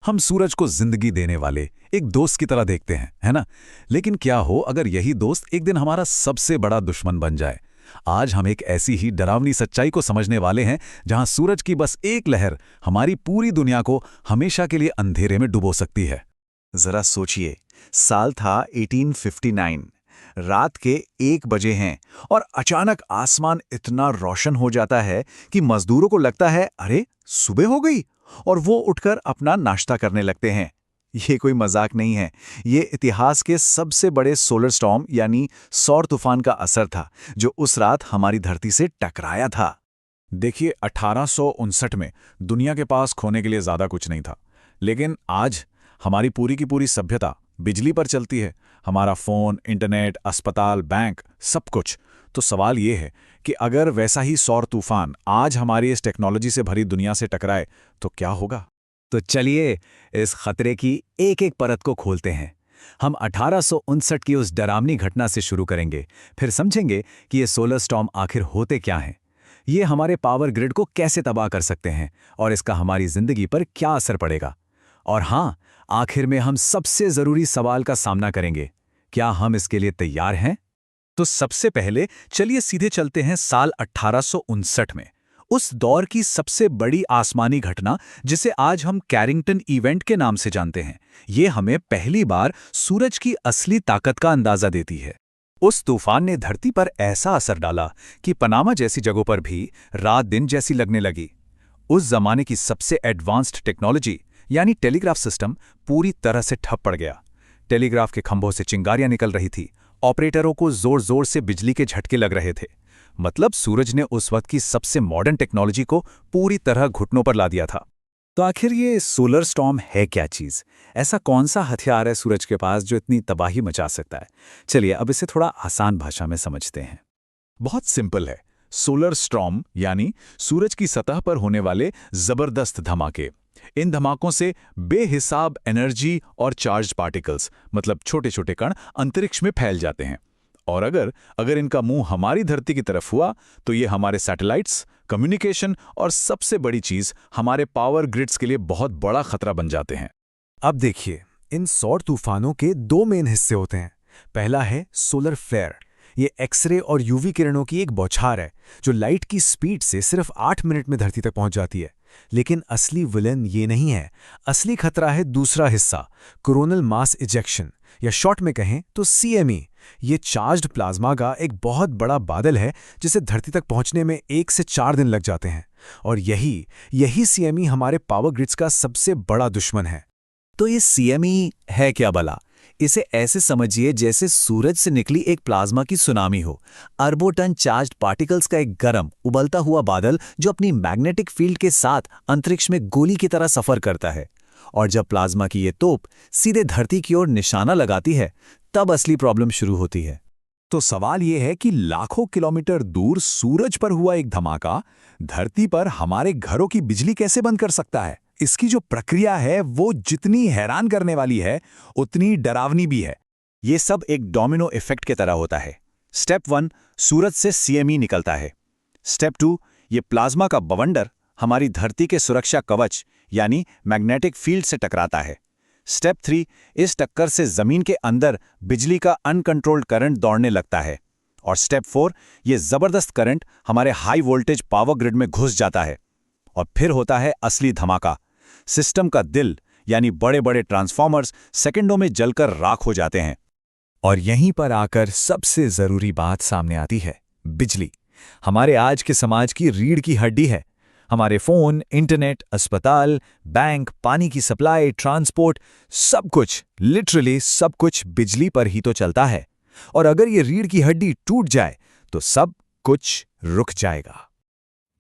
हम सूरज को जिंदगी देने वाले एक दोस्त की तरह देखते हैं, है ना? लेकिन क्या हो अगर यही दोस्त एक दिन हमारा सबसे बड़ा दुश्मन बन जाए? आज हम एक ऐसी ही डरावनी सच्चाई को समझने वाले हैं जहां सूरज की बस एक लहर हमारी पूरी दुनिया को हमेशा के लिए अंधेरे में डुबो सकती है। जरा सोचिए, साल था 1859। रात के 1 बजे हैं और अचानक आसमान इतना रोशन हो जाता है कि मजदूरों को लगता है अरे सुबह हो गई, और वो उठकर अपना नाश्ता करने लगते हैं। ये कोई मजाक नहीं है, ये इतिहास के सबसे बड़े सोलर स्टॉर्म यानी सौर तूफान का असर था जो उस रात हमारी धरती से टकराया था। देखिए, 1859 में दुनिया के पास खोने के लिए ज्यादा कुछ नहीं था, लेकिन आज हमारी पूरी की पूरी सभ्यता बिजली पर चलती है। हमारा फोन, इंटरनेट, अस्पताल, बैंक, सब कुछ। तो सवाल ये है कि अगर वैसा ही सौर तूफान आज हमारी इस टेक्नोलॉजी से भरी दुनिया से टकराए तो क्या होगा? तो चलिए इस खतरे की एक एक परत को खोलते हैं। हम 1859 की उस डरावनी घटना से शुरू करेंगे, फिर समझेंगे कि ये सोलर स्टॉर्म आखिर होते क्या हैं, ये हमारे पावर ग्रिड को कैसे तबाह कर सकते हैं और इसका हमारी जिंदगी पर क्या असर पड़ेगा। और हाँ, आखिर में हम सबसे जरूरी सवाल का सामना करेंगे, क्या हम इसके लिए तैयार हैं? तो सबसे पहले चलिए सीधे चलते हैं साल 1859 में, उस दौर की सबसे बड़ी आसमानी घटना जिसे आज हम कैरिंगटन इवेंट के नाम से जानते हैं। ये हमें पहली बार सूरज की असली ताकत का अंदाजा देती है। उस तूफान ने धरती पर ऐसा असर डाला कि पनामा जैसी जगहों पर भी रात दिन जैसी लगने लगी। उस जमाने की सबसे एडवांस्ड टेक्नोलॉजी यानी टेलीग्राफ सिस्टम पूरी तरह से ठप पड़ गया। टेलीग्राफ के खंभों से चिंगारियां निकल रही थी, ऑपरेटरों को जोर जोर से बिजली के झटके लग रहे थे। मतलब सूरज ने उस वक्त की सबसे मॉडर्न टेक्नोलॉजी को पूरी तरह घुटनों पर ला दिया था। तो आखिर ये सोलर स्टॉर्म है क्या चीज? ऐसा कौन सा हथियार है सूरज के पास जो इतनी तबाही मचा सकता है? चलिए अब इसे थोड़ा आसान भाषा में समझते हैं। बहुत सिंपल है। सोलर स्टॉर्म यानी सूरज की सतह पर होने वाले जबरदस्त धमाके। इन धमाकों से बेहिसाब एनर्जी और चार्ज पार्टिकल्स, मतलब छोटे छोटे कण, अंतरिक्ष में फैल जाते हैं। और अगर अगर इनका मुंह हमारी धरती की तरफ हुआ तो ये हमारे सैटेलाइट्स, कम्युनिकेशन और सबसे बड़ी चीज हमारे पावर ग्रिड्स के लिए बहुत बड़ा खतरा बन जाते हैं। अब देखिए, इन सौर तूफानों के दो मेन हिस्से होते हैं। पहला है सोलर फ्लेयर। ये एक्सरे और यूवी किरणों की एक बौछार है जो लाइट की स्पीड से सिर्फ 8 मिनट में धरती तक पहुंच जाती है। लेकिन असली विलेन ये नहीं है। असली खतरा है दूसरा हिस्सा, कोरोनल मास इजेक्शन, या शॉर्ट में कहें तो सीएमई। ये चार्ज्ड प्लाज्मा का एक बहुत बड़ा बादल है जिसे धरती तक पहुंचने में 1 से 4 दिन लग जाते हैं। और यही सीएमई हमारे पावर ग्रिड्स का सबसे बड़ा दुश्मन है। तो ये सीएमई है क्या भला? इसे ऐसे समझिए जैसे सूरज से निकली एक प्लाज्मा की सुनामी हो। अरबों टन चार्ज्ड पार्टिकल्स का एक गर्म उबलता हुआ बादल जो अपनी मैग्नेटिक फील्ड के साथ अंतरिक्ष में गोली की तरह सफर करता है। और जब प्लाज्मा की ये तोप सीधे धरती की ओर निशाना लगाती है, तब असली प्रॉब्लम शुरू होती है। तो सवाल यह है कि लाखों किलोमीटर दूर सूरज पर हुआ एक धमाका धरती पर हमारे घरों की बिजली कैसे बंद कर सकता है? इसकी जो प्रक्रिया है वो जितनी हैरान करने वाली है उतनी डरावनी भी है। ये सब एक डोमिनो इफेक्ट की तरह होता है। स्टेप 1, सूरज से सीएमई निकलता है। स्टेप 2, ये प्लाज्मा का बवंडर हमारी धरती के सुरक्षा कवच यानी मैग्नेटिक फील्ड से टकराता है। स्टेप 3, इस टक्कर से जमीन के अंदर बिजली का अनकंट्रोल्ड करंट दौड़ने लगता है। और स्टेप 4, ये जबरदस्त करंट हमारे हाई वोल्टेज पावर ग्रिड में घुस जाता है। और फिर होता है असली धमाका। सिस्टम का दिल यानी बड़े बड़े ट्रांसफॉर्मर्स सेकंडों में जलकर राख हो जाते हैं। और यहीं पर आकर सबसे जरूरी बात सामने आती है, बिजली। हमारे आज के समाज की रीढ़ की हड्डी है। हमारे फोन, इंटरनेट, अस्पताल, बैंक, पानी की सप्लाई, ट्रांसपोर्ट, सब कुछ, लिटरली सब कुछ बिजली पर ही तो चलता है। और अगर ये रीढ़ की हड्डी टूट जाए तो सब कुछ रुक जाएगा।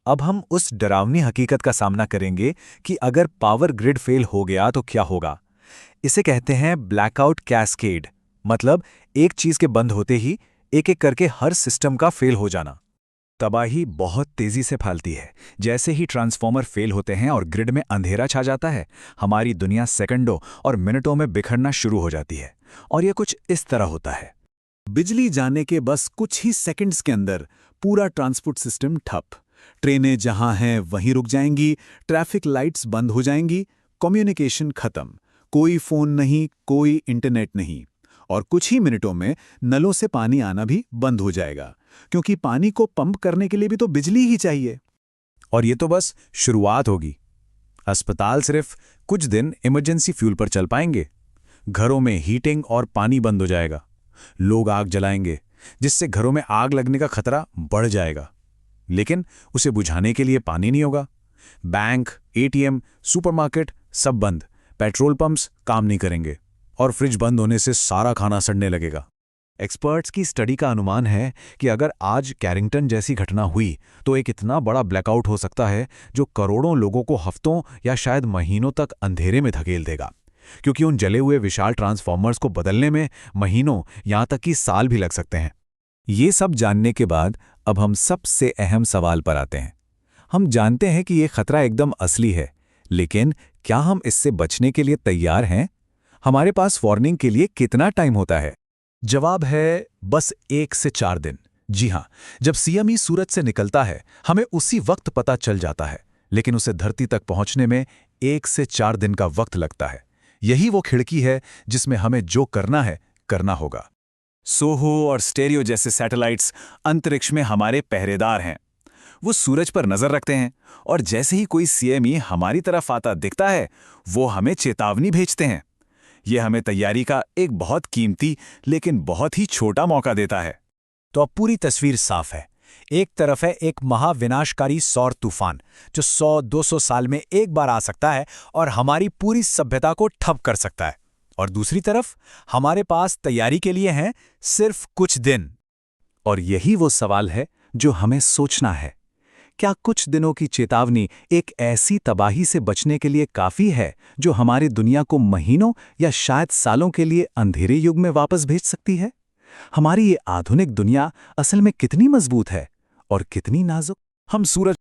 अब हम उस डरावनी हकीकत का सामना करेंगे कि अगर पावर ग्रिड फेल हो गया तो क्या होगा। इसे कहते हैं ब्लैकआउट कैस्केड। मतलब एक चीज के बंद होते ही एक एक करके हर सिस्टम का फेल हो जाना। तबाही बहुत तेजी से फैलती है। जैसे ही ट्रांसफॉर्मर फेल होते हैं और ग्रिड में अंधेरा छा जाता है, हमारी दुनिया सेकंडों और मिनटों में बिखरना शुरू हो जाती है। और यह कुछ इस तरह होता है। बिजली जाने के बस कुछ ही सेकंड्स के अंदर पूरा ट्रांसपोर्ट सिस्टम ठप। ट्रेनें जहां हैं वहीं रुक जाएंगी, ट्रैफिक लाइट्स बंद हो जाएंगी, कम्युनिकेशन खत्म, कोई फोन नहीं, कोई इंटरनेट नहीं, और कुछ ही मिनटों में नलों से पानी आना भी बंद हो जाएगा, क्योंकि पानी को पंप करने के लिए भी तो बिजली ही चाहिए। और ये तो बस शुरुआत होगी। अस्पताल सिर्फ कुछ दिन इमरजेंसी फ्यूल पर चल पाएंगे। घरों में हीटिंग और पानी बंद हो जाएगा। लोग आग जलाएंगे, जिससे घरों में आग लगने का खतरा बढ़ जाएगा। लेकिन उसे बुझाने के लिए पानी नहीं होगा। बैंक, एटीएम, सुपरमार्केट सब बंद, पेट्रोल पंप्स काम नहीं करेंगे, और फ्रिज बंद होने से सारा खाना सड़ने लगेगा। एक्सपर्ट्स की स्टडी का अनुमान है कि अगर आज कैरिंगटन जैसी घटना हुई तो एक इतना बड़ा ब्लैकआउट हो सकता है जो करोड़ों लोगों को हफ्तों या शायद महीनों तक अंधेरे में धकेल देगा, क्योंकि उन जले हुए विशाल ट्रांसफॉर्मर्स को बदलने में महीनों, यहां तक कि साल भी लग सकते हैं। ये सब जानने के बाद अब हम सबसे अहम सवाल पर आते हैं। हम जानते हैं कि ये खतरा एकदम असली है, लेकिन क्या हम इससे बचने के लिए तैयार हैं? हमारे पास वार्निंग के लिए कितना टाइम होता है? जवाब है बस 1 से 4 दिन। जी हां, जब सीएमई सूरज से निकलता है हमें उसी वक्त पता चल जाता है, लेकिन उसे धरती तक पहुंचने में 1 से 4 दिन का वक्त लगता है। यही वो खिड़की है जिसमें हमें जो करना है करना होगा। सोहो और स्टेरियो जैसे सैटेलाइट्स अंतरिक्ष में हमारे पहरेदार हैं। वो सूरज पर नजर रखते हैं, और जैसे ही कोई सीएमई हमारी तरफ आता दिखता है, वो हमें चेतावनी भेजते हैं। ये हमें तैयारी का एक बहुत कीमती लेकिन बहुत ही छोटा मौका देता है। तो अब पूरी तस्वीर साफ है। एक तरफ है एक महाविनाशकारी सौर तूफान जो 100-200 साल में एक बार आ सकता है और हमारी पूरी सभ्यता को ठप कर सकता है, और दूसरी तरफ हमारे पास तैयारी के लिए हैं सिर्फ कुछ दिन। और यही वो सवाल है जो हमें सोचना है। क्या कुछ दिनों की चेतावनी एक ऐसी तबाही से बचने के लिए काफी है जो हमारी दुनिया को महीनों या शायद सालों के लिए अंधेरे युग में वापस भेज सकती है? हमारी ये आधुनिक दुनिया असल में कितनी मजबूत है और कितनी नाजुक? हम सूरज